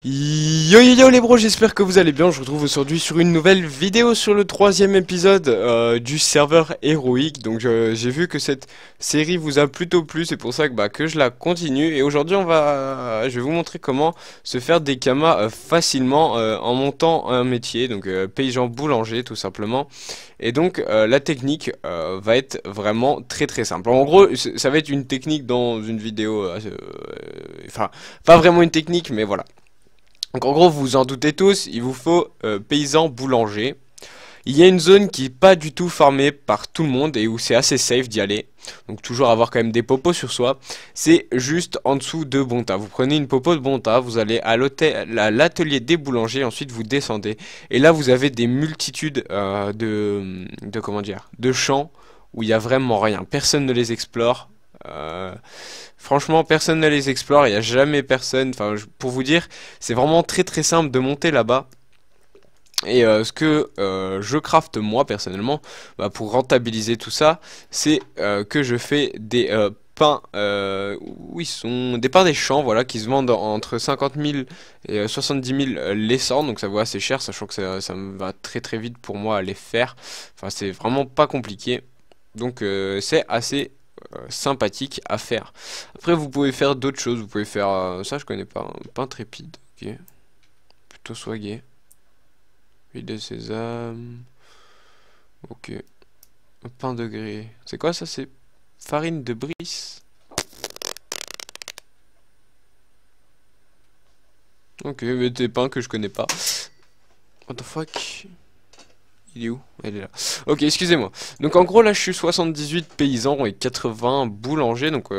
Yo yo yo les bros, j'espère que vous allez bien. Je vous retrouve aujourd'hui sur une nouvelle vidéo sur le troisième épisode du serveur héroïque. Donc j'ai vu que cette série vous a plutôt plu, c'est pour ça que je la continue. Et aujourd'hui je vais vous montrer comment se faire des kamas facilement en montant un métier, donc paysan boulanger tout simplement. Et donc la technique va être vraiment très simple. En gros, ça va être une technique dans une vidéo, enfin pas vraiment une technique, mais voilà. Donc en gros, vous vous en doutez tous, il vous faut paysan boulanger. Il y a une zone qui est pas du tout farmée par tout le monde et où c'est assez safe d'y aller. Donc toujours avoir quand même des popos sur soi. C'est juste en dessous de Bonta. Vous prenez une popo de Bonta, vous allez à l'atelier des boulangers, ensuite vous descendez. Et là vous avez des multitudes comment dire, de champs où il y a vraiment rien. Personne ne les explore. Franchement, personne ne les explore, il n'y a jamais personne. Enfin, pour vous dire, c'est vraiment très simple de monter là-bas. Et ce que je crafte moi personnellement, pour rentabiliser tout ça, c'est que je fais des pains, où ils sont des pains des champs, voilà, qui se vendent entre 50 000 et 70 000 les 100, donc ça vaut assez cher, sachant que ça me va très vite pour moi à les faire. Enfin, c'est vraiment pas compliqué, donc c'est assez sympathique à faire. Après vous pouvez faire d'autres choses, vous pouvez faire ça je connais pas, un pain trépide, ok, plutôt swagué, huile de sésame, ok, un pain de grès, c'est quoi ça? C'est farine de brice, ok, mais des pains que je connais pas. What the fuck? Il est où? Elle est là. Ok, excusez-moi. Donc en gros là je suis 78 paysans et 80 boulangers. Donc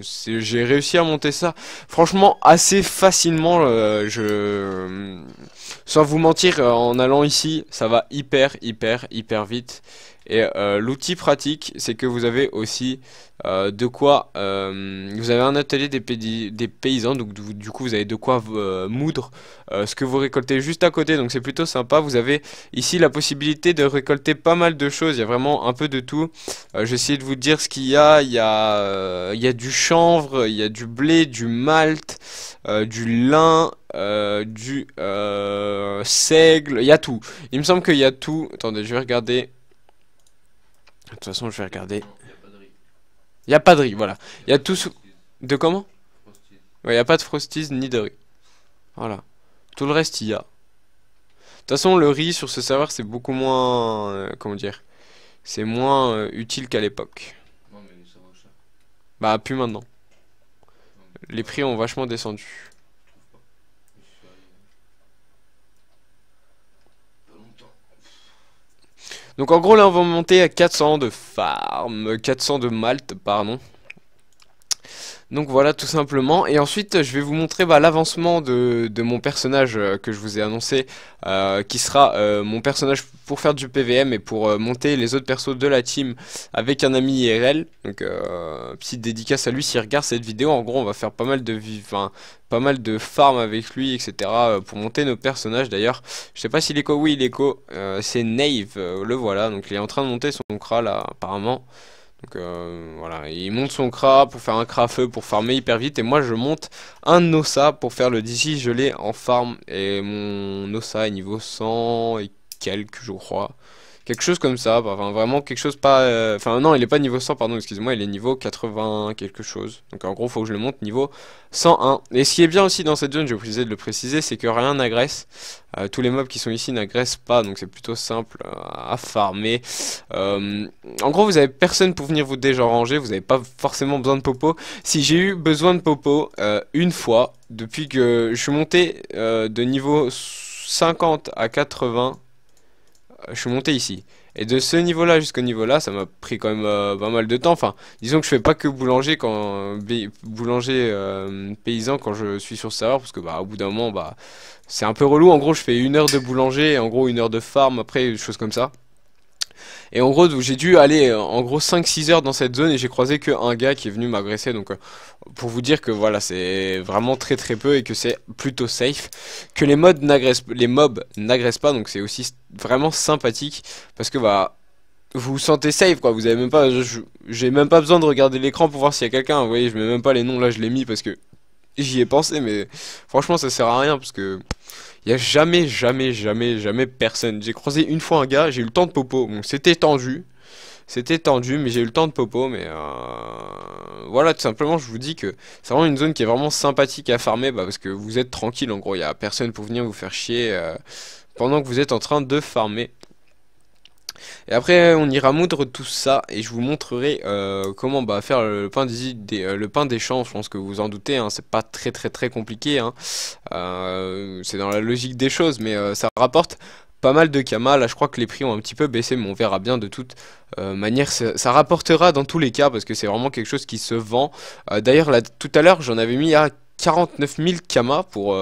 j'ai réussi à monter ça franchement assez facilement. Sans vous mentir, en allant ici, ça va hyper vite. Et l'outil pratique, c'est que vous avez aussi de quoi... vous avez un atelier des paysans, donc du coup vous avez de quoi moudre ce que vous récoltez juste à côté, donc c'est plutôt sympa. Vous avez ici la possibilité de récolter pas mal de choses, il y a vraiment un peu de tout. Je vais essayer de vous dire ce qu'il y a. Il y a du chanvre, il y a du blé, du malt, du lin, du seigle, il y a tout. Il me semble qu'il y a tout. Attendez, je vais regarder. De toute façon, je vais regarder. Il n'y a pas de riz, voilà. Il y a tout sous... De comment? Ouais, il n'y a pas de frosties ni de riz. Voilà. Tout le reste, il y a. De toute façon, le riz sur ce serveur, c'est beaucoup moins... comment dire? C'est moins utile qu'à l'époque. Bah, plus maintenant. Les prix ont vachement descendu. Donc en gros, là, on va monter à 400 de farm, 400 de malt, pardon. Donc voilà tout simplement, et ensuite je vais vous montrer l'avancement de mon personnage que je vous ai annoncé, qui sera mon personnage pour faire du PVM et pour monter les autres persos de la team avec un ami IRL. Donc petite dédicace à lui s'il regarde cette vidéo. En gros on va faire pas mal de pas mal de farm avec lui, etc. Pour monter nos personnages. D'ailleurs je sais pas s'il est co, oui il est co, c'est Nave, le voilà, donc il est en train de monter son cra là apparemment. Donc voilà, il monte son cra pour faire un cra feu pour farmer hyper vite, et moi je monte un ossa pour faire le DC gelé en farm, et mon ossa est niveau 100 et quelques je crois. Quelque chose comme ça, enfin vraiment quelque chose pas... Enfin non, il est pas niveau 100, pardon, excusez-moi, il est niveau 80 quelque chose. Donc en gros, faut que je le monte niveau 101. Et ce qui est bien aussi dans cette zone, je vais oublier de le préciser, c'est que rien n'agresse. Tous les mobs qui sont ici n'agressent pas, donc c'est plutôt simple à farmer. En gros, vous avez personne pour venir vous déranger, vous n'avez pas forcément besoin de popo. Si j'ai eu besoin de popo une fois, depuis que je suis monté de niveau 50 à 80... je suis monté ici. Et de ce niveau là jusqu'au niveau là, ça m'a pris quand même pas mal de temps. Enfin, disons que je fais pas que boulanger paysan quand je suis sur le serveur, parce que au bout d'un moment c'est un peu relou. En gros je fais 1 heure de boulanger et en gros 1 heure de farm après, des choses comme ça. Et en gros, j'ai dû aller en gros 5-6 heures dans cette zone, et j'ai croisé qu'un gars qui est venu m'agresser. Donc pour vous dire que voilà, c'est vraiment très peu et que c'est plutôt safe, que les mobs n'agressent pas, donc c'est aussi vraiment sympathique parce que vous vous sentez safe quoi. Vous avez même pas, j'ai même pas besoin de regarder l'écran pour voir s'il y a quelqu'un. Vous voyez, je mets même pas les noms là, je l'ai mis parce que j'y ai pensé, mais franchement, ça sert à rien parce que il y a jamais, jamais, jamais, jamais personne. J'ai croisé une fois un gars, j'ai eu le temps de popo. Bon, c'était tendu, mais j'ai eu le temps de popo. Mais voilà, tout simplement, je vous dis que c'est vraiment une zone qui est vraiment sympathique à farmer, bah, parce que vous êtes tranquille. En gros, il y a personne pour venir vous faire chier pendant que vous êtes en train de farmer. Et après, on ira moudre tout ça et je vous montrerai comment bah, faire le pain le pain des champs. Je pense que vous vous en doutez, hein, c'est pas très très très compliqué, hein. C'est dans la logique des choses, mais ça rapporte pas mal de kamas. Là, je crois que les prix ont un petit peu baissé, mais on verra bien de toute manière. Ça rapportera dans tous les cas parce que c'est vraiment quelque chose qui se vend. D'ailleurs, là, tout à l'heure, j'en avais mis à 49 000 kamas pour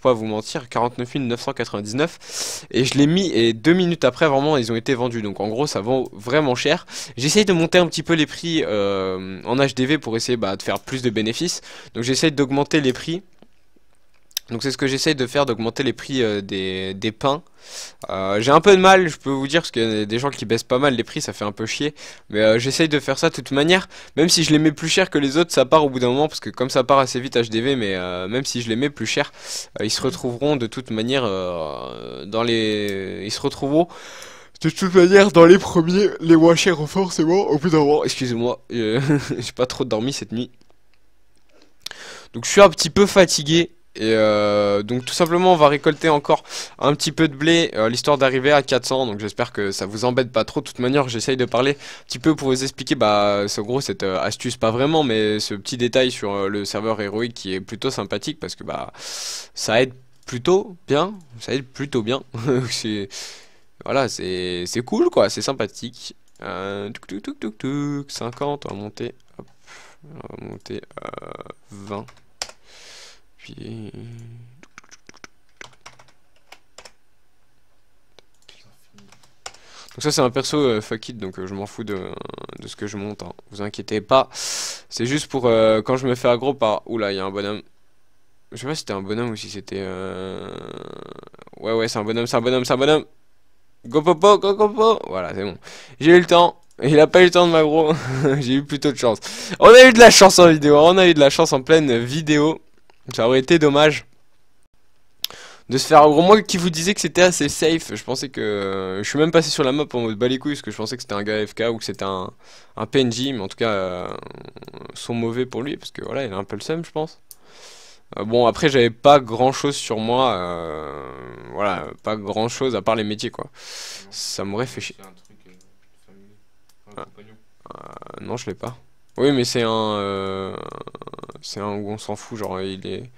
pas vous mentir, 49 999 et je l'ai mis et 2 minutes après vraiment ils ont été vendus, donc en gros ça vaut vraiment cher. J'essaye de monter un petit peu les prix en HDV pour essayer bah, de faire plus de bénéfices, donc j'essaye d'augmenter les prix. Donc c'est ce que j'essaye de faire, d'augmenter les prix des pains. J'ai un peu de mal, je peux vous dire, parce qu'il y a des gens qui baissent pas mal les prix, ça fait un peu chier. Mais j'essaye de faire ça de toute manière, même si je les mets plus cher que les autres, ça part au bout d'un moment, parce que comme ça part assez vite HDV, mais même si je les mets plus cher, ils se retrouveront de toute manière dans les... Ils se retrouveront de toute manière dans les premiers, les moins chers forcément, au bout d'un moment. Excusez-moi, j'ai pas trop dormi cette nuit. Donc je suis un petit peu fatigué. Et donc tout simplement on va récolter encore un petit peu de blé, l'histoire d'arriver à 400. Donc j'espère que ça vous embête pas trop. De toute manière j'essaye de parler un petit peu pour vous expliquer bah c'est en gros cette astuce, pas vraiment, mais ce petit détail sur le serveur héroïque qui est plutôt sympathique parce que bah ça aide plutôt bien. Ça aide plutôt bien. Voilà, c'est cool quoi, c'est sympathique. Tuk 50, on va monter, hop, on va monter 20. Puis... Donc ça c'est un perso fuck it, donc je m'en fous de ce que je monte, hein. Vous inquiétez pas. C'est juste pour quand je me fais aggro par... Oula, il y a un bonhomme. Je sais pas si c'était un bonhomme ou si c'était... Ouais, c'est un bonhomme, c'est un bonhomme, c'est un bonhomme. Go popo, go popo. Voilà, c'est bon. J'ai eu le temps. Il a pas eu le temps de m'aggro. J'ai eu plutôt de chance. On a eu de la chance en vidéo. On a eu de la chance en pleine vidéo. Ça aurait été dommage de se faire aggro. Moi qui vous disais que c'était assez safe, je pensais que... Je suis même passé sur la map en mode bas les couilles parce que je pensais que c'était un gars AFK ou que c'était un PNJ. Mais en tout cas, sont mauvais pour lui parce que voilà, il a un peu le seum je pense. Bon après j'avais pas grand chose sur moi, voilà, pas grand chose à part les métiers quoi. Ça m'aurait fait chier. Non je l'ai pas. Oui mais c'est un où on s'en fout, genre il est...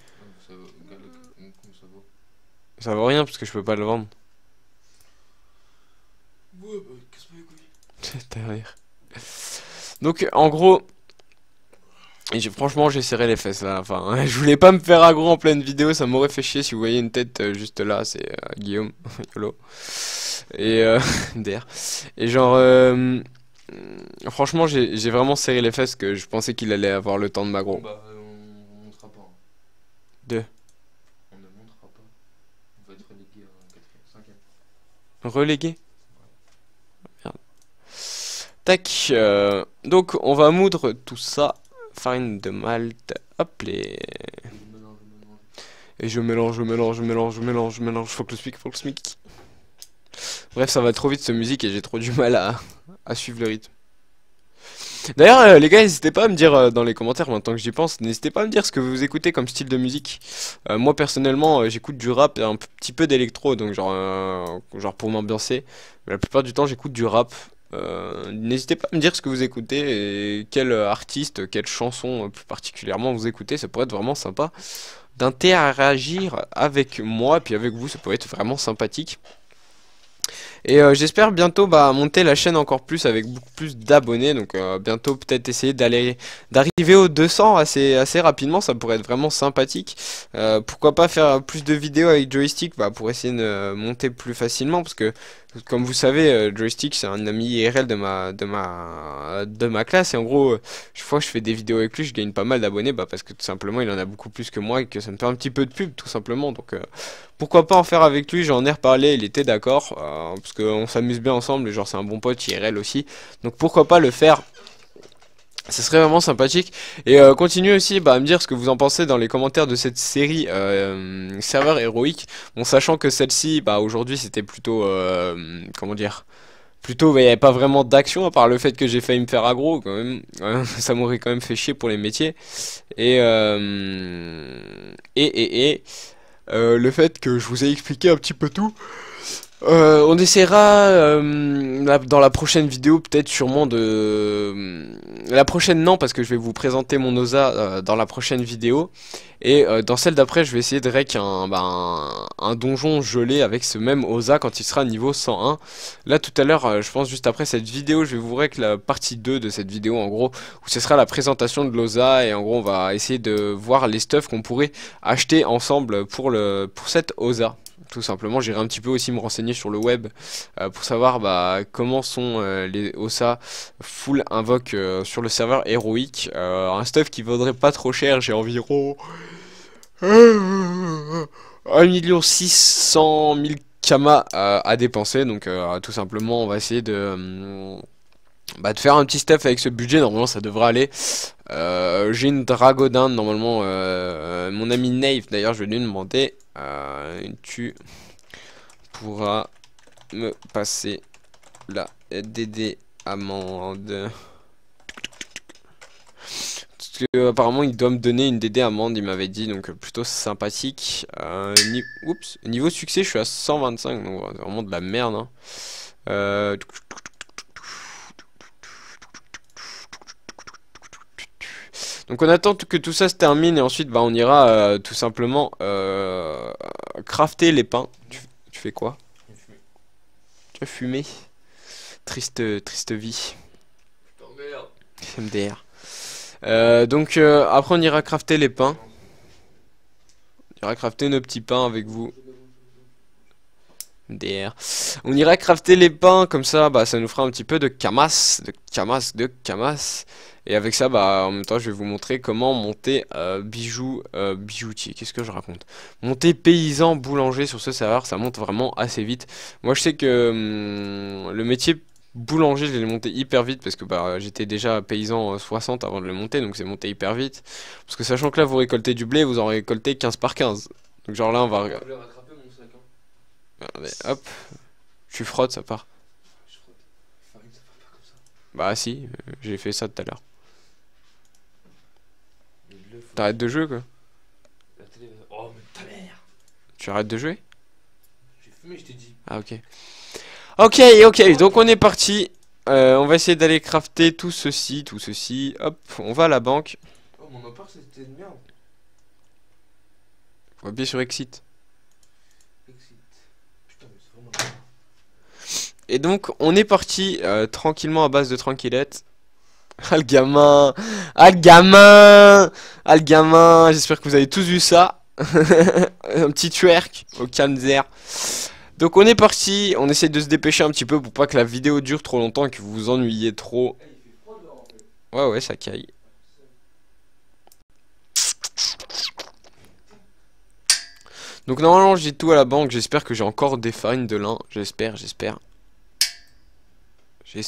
Ça vaut rien parce que je peux pas le vendre. Ouais bah casse-moi les couilles. Derrière. Donc en gros... franchement j'ai serré les fesses là, enfin je voulais pas me faire aggro en pleine vidéo, ça m'aurait fait chier. Si vous voyez une tête juste là, c'est Guillaume, YOLO. Et DR. Et genre franchement j'ai vraiment serré les fesses que je pensais qu'il allait avoir le temps de m'aggro. Bah, on montera pas, hein. Deux. On ne montera pas. On va être relégué en 4ème, 5ème. Relégué. Merde. Tac, donc on va moudre tout ça. Farine de malt, hop les... Et je mélange, faut que le SMIC, faut que le SMIC. Bref, ça va trop vite ce musique et j'ai trop du mal à suivre le rythme. D'ailleurs, les gars, n'hésitez pas à me dire dans les commentaires, maintenant que j'y pense, n'hésitez pas à me dire ce que vous écoutez comme style de musique. Moi, personnellement, j'écoute du rap et un petit peu d'électro, donc genre pour m'ambiancer. Mais la plupart du temps, j'écoute du rap. N'hésitez pas à me dire ce que vous écoutez et quel artiste, quelle chanson plus particulièrement vous écoutez. Ça pourrait être vraiment sympa d'interagir avec moi, puis avec vous, ça pourrait être vraiment sympathique. Et j'espère bientôt bah, monter la chaîne encore plus avec beaucoup plus d'abonnés. Donc bientôt peut-être essayer d'arriver aux 200 assez rapidement. Ça pourrait être vraiment sympathique. Pourquoi pas faire plus de vidéos avec Joystick bah, pour essayer de monter plus facilement. Parce que comme vous savez, Joystick c'est un ami IRL de ma classe. Et en gros, chaque fois que je fais des vidéos avec lui, je gagne pas mal d'abonnés. Bah, parce que tout simplement il en a beaucoup plus que moi et que ça me fait un petit peu de pub tout simplement. Donc pourquoi pas en faire avec lui, j'en ai reparlé, il était d'accord, parce qu'on s'amuse bien ensemble, et genre c'est un bon pote IRL aussi, donc pourquoi pas le faire Ça serait vraiment sympathique. Et continuez aussi bah, à me dire ce que vous en pensez dans les commentaires de cette série serveur héroïque. Bon, sachant que celle-ci, bah, aujourd'hui, c'était plutôt, comment dire, plutôt, bah, il n'y avait pas vraiment d'action à part le fait que j'ai failli me faire aggro quand même. Ça m'aurait quand même fait chier pour les métiers. Et le fait que je vous ai expliqué un petit peu tout. On essaiera dans la prochaine vidéo peut-être sûrement la prochaine non parce que je vais vous présenter mon OSA dans la prochaine vidéo et dans celle d'après je vais essayer de rec un donjon gelé avec ce même OSA quand il sera niveau 101. Là tout à l'heure je pense juste après cette vidéo je vais vous rec la partie 2 de cette vidéo en gros où ce sera la présentation de l'OSA et en gros on va essayer de voir les stuffs qu'on pourrait acheter ensemble pour cette OSA. Tout simplement, j'irai un petit peu aussi me renseigner sur le web pour savoir bah, comment sont les OSA full invoque sur le serveur héroïque. Un stuff qui vaudrait pas trop cher, j'ai environ 1 600 000 Kama à dépenser. Donc tout simplement, on va essayer de faire un petit stuff avec ce budget. Normalement, ça devrait aller. J'ai une Dragodinde normalement. Mon ami Nave, d'ailleurs, je vais lui demander. Tu pourras me passer la DD amende. Parce que apparemment il doit me donner une DD amende, il m'avait dit, donc plutôt sympathique. Oups, niveau succès, je suis à 125, donc vraiment de la merde. Hein. Donc on attend que tout ça se termine et ensuite bah, on ira tout simplement crafter les pains. Tu fais quoi? Tu as fumé? Triste vie. MDR. Donc après on ira crafter les pains. On ira crafter nos petits pains avec vous. MDR. On ira crafter les pains comme ça, bah ça nous fera un petit peu de camas, Et avec ça, bah en même temps, je vais vous montrer comment monter bijoutier. Qu'est-ce que je raconte? Monter paysan boulanger sur ce serveur, ça monte vraiment assez vite. Moi, je sais que le métier boulanger, je l'ai monté hyper vite parce que bah j'étais déjà paysan 60 avant de le monter, donc c'est monté hyper vite. Parce que sachant que là, vous récoltez du blé, vous en récoltez 15 par 15. Donc genre là, on va regarder. Hop, tu frottes, ça part. Bah si, j'ai fait ça tout à l'heure. T'arrêtes de jouer quoi? Oh mais ta mère! Tu arrêtes de jouer? J'ai fumé, je t'ai dit. Ah ok. Ok, donc on est parti. On va essayer d'aller crafter tout ceci. Hop, on va à la banque. Oh mon appart c'était de merde. Faut appuyer sur Exit. Exit. Putain mais c'est vraiment... Et donc on est parti tranquillement à base de tranquillette. Ah le gamin! Ah le gamin! Ah le gamin! J'espère que vous avez tous vu ça. Un petit twerk au calme d'air. Donc on est parti, on essaie de se dépêcher un petit peu pour pas que la vidéo dure trop longtemps et que vous vous ennuyiez trop. Ouais ça caille. Donc normalement j'ai tout à la banque, j'espère que j'ai encore des farines de lin, j'espère. Il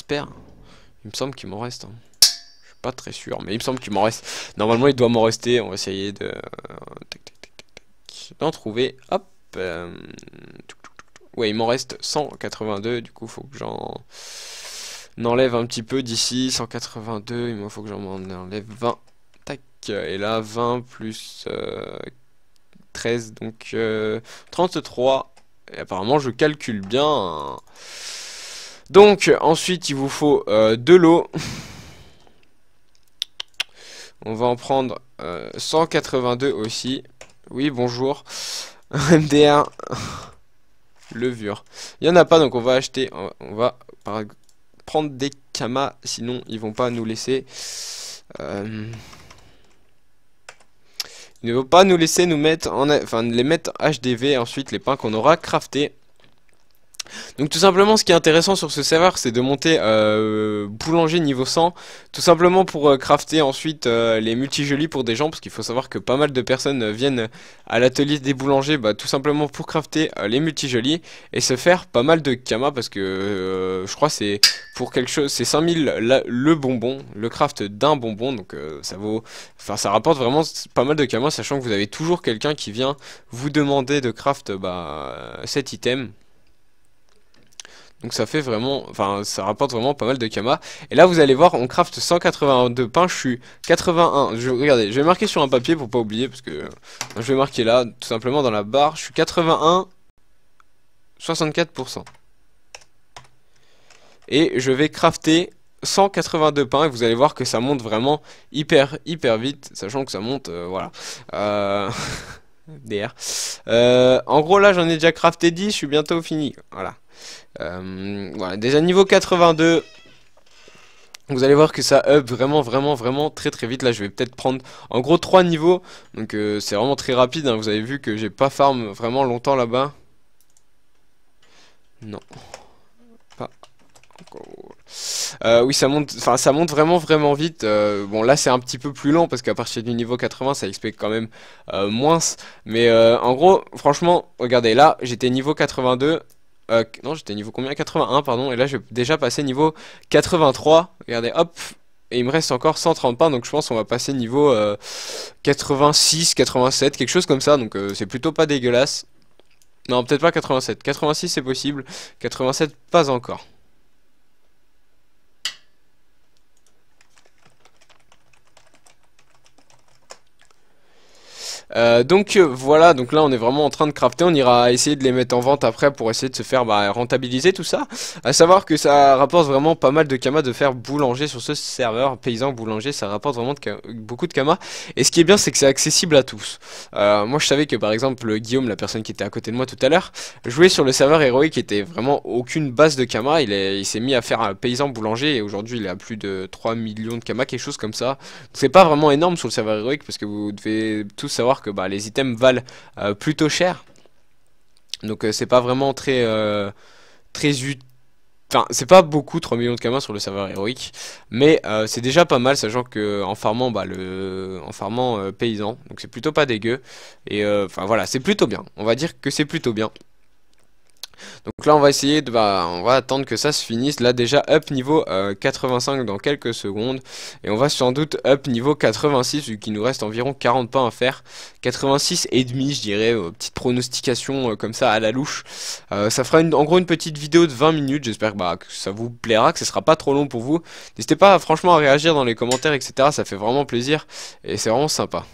me semble qu'il m'en reste. Hein. Je suis pas très sûr, mais il me semble qu'il m'en reste. Normalement il doit m'en rester, on va essayer de d'en trouver. Hop. Ouais, il m'en reste 182, du coup faut que j'en enlève un petit peu d'ici. 182, il faut que j'en enlève 20. Tac, et là 20 plus 13, donc 33. Et apparemment je calcule bien. Hein. Donc ensuite il vous faut de l'eau. On va en prendre 182 aussi. Oui, bonjour. MDR. Levure. Il n'y en a pas, donc on va acheter. On va prendre des kamas, sinon ils vont pas nous laisser. Ils ne vont pas nous laisser nous mettre les mettre HDV ensuite les pains qu'on aura craftés. Donc tout simplement ce qui est intéressant sur ce serveur c'est de monter boulanger niveau 100. Tout simplement pour crafter ensuite les multijolis pour des gens. Parce qu'il faut savoir que pas mal de personnes viennent à l'atelier des boulangers tout simplement pour crafter les multijolis. Et se faire pas mal de kama parce que je crois c'est pour quelque chose. C'est 5000 le bonbon, le craft d'un bonbon. Donc ça vaut... Enfin ça rapporte vraiment pas mal de kama. Sachant que vous avez toujours quelqu'un qui vient vous demander de craft cet item. Donc ça fait vraiment, enfin ça rapporte vraiment pas mal de kama. Et là vous allez voir, on craft 182 pains, je suis 81. Regardez, je vais marquer sur un papier pour pas oublier parce que je vais marquer là, tout simplement dans la barre, je suis 81, 64%. Et je vais crafter 182 pains et vous allez voir que ça monte vraiment hyper vite, sachant que ça monte, voilà. DR. En gros là j'en ai déjà crafté 10, je suis bientôt fini, voilà. Voilà, déjà niveau 82, vous allez voir que ça up vraiment très vite. Là je vais peut-être prendre en gros 3 niveaux. Donc c'est vraiment très rapide hein. Vous avez vu que j'ai pas farm vraiment longtemps là-bas. Non, pas encore. Oui ça monte, enfin ça monte vraiment vite. Bon là c'est un petit peu plus lent parce qu'à partir du niveau 80 ça expecte quand même moins. Mais en gros franchement regardez là j'étais niveau 82. Non, j'étais niveau combien? 81, pardon. Et là, je vais déjà passer niveau 83. Regardez, hop. Et il me reste encore 130 pains. Donc, je pense qu'on va passer niveau 86, 87, quelque chose comme ça. Donc, c'est plutôt pas dégueulasse. Non, peut-être pas 87. 86, c'est possible. 87, pas encore. Voilà, donc là on est vraiment en train de crafter, on ira essayer de les mettre en vente après pour essayer de se faire rentabiliser tout ça. À savoir que ça rapporte vraiment pas mal de kama de faire boulanger sur ce serveur, paysan boulanger, ça rapporte vraiment beaucoup de kama. Et ce qui est bien c'est que c'est accessible à tous. Moi je savais que par exemple Guillaume, la personne qui était à côté de moi tout à l'heure, jouait sur le serveur héroïque qui était vraiment aucune base de kama, il s'est mis à faire un paysan boulanger et aujourd'hui il est à plus de 3 millions de kama, quelque chose comme ça. C'est pas vraiment énorme sur le serveur héroïque parce que vous devez tous savoir que les items valent plutôt cher. Donc c'est pas vraiment très utile. Enfin, c'est pas beaucoup 3 millions de kama sur le serveur héroïque, mais c'est déjà pas mal, sachant que en farmant paysan, donc c'est plutôt pas dégueu. Et enfin voilà, c'est plutôt bien. On va dire que c'est plutôt bien. Donc là on va essayer de on va attendre que ça se finisse. Là déjà up niveau 85 dans quelques secondes. Et on va sans doute up niveau 86 vu qu'il nous reste environ 40 pains à faire. 86 et demi je dirais, petite pronostication comme ça à la louche. Ça fera en gros une petite vidéo de 20 minutes. J'espère que ça vous plaira, que ce sera pas trop long pour vous. N'hésitez pas franchement à réagir dans les commentaires etc. Ça fait vraiment plaisir et c'est vraiment sympa.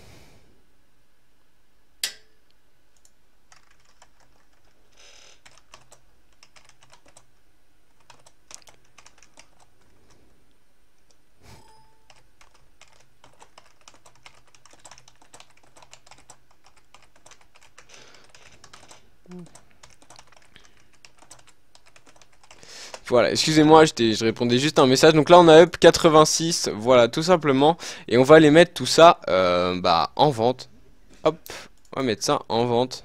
Voilà, excusez-moi, je répondais juste à un message. Donc là, on a up 86, voilà, tout simplement. Et on va les mettre tout ça en vente. Hop, on va mettre ça en vente.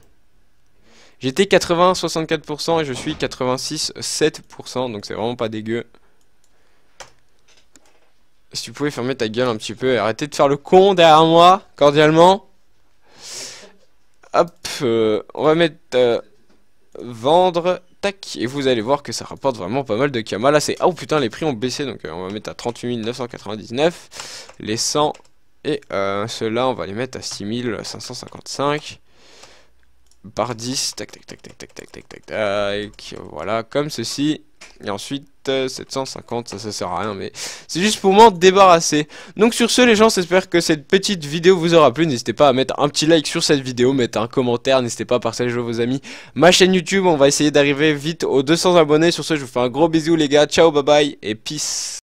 J'étais 80-64% et je suis 86-7%, donc c'est vraiment pas dégueu. Si tu pouvais fermer ta gueule un petit peu et arrêter de faire le con derrière moi, cordialement. Hop, on va mettre vendre. Tac, et vous allez voir que ça rapporte vraiment pas mal de kama. Là c'est... Oh putain, les prix ont baissé. Donc on va mettre à 38 999. Les 100. Et ceux-là on va les mettre à 6555. Par 10. Tac tac tac tac tac tac tac tac tac. Voilà, comme ceci. Et ensuite 750, ça sert à rien, mais c'est juste pour m'en débarrasser. Donc sur ce les gens, j'espère que cette petite vidéo vous aura plu. N'hésitez pas à mettre un petit like sur cette vidéo, mettre un commentaire, n'hésitez pas à partager à vos amis ma chaîne YouTube. On va essayer d'arriver vite aux 200 abonnés. Sur ce, je vous fais un gros bisou les gars, ciao, bye bye et peace.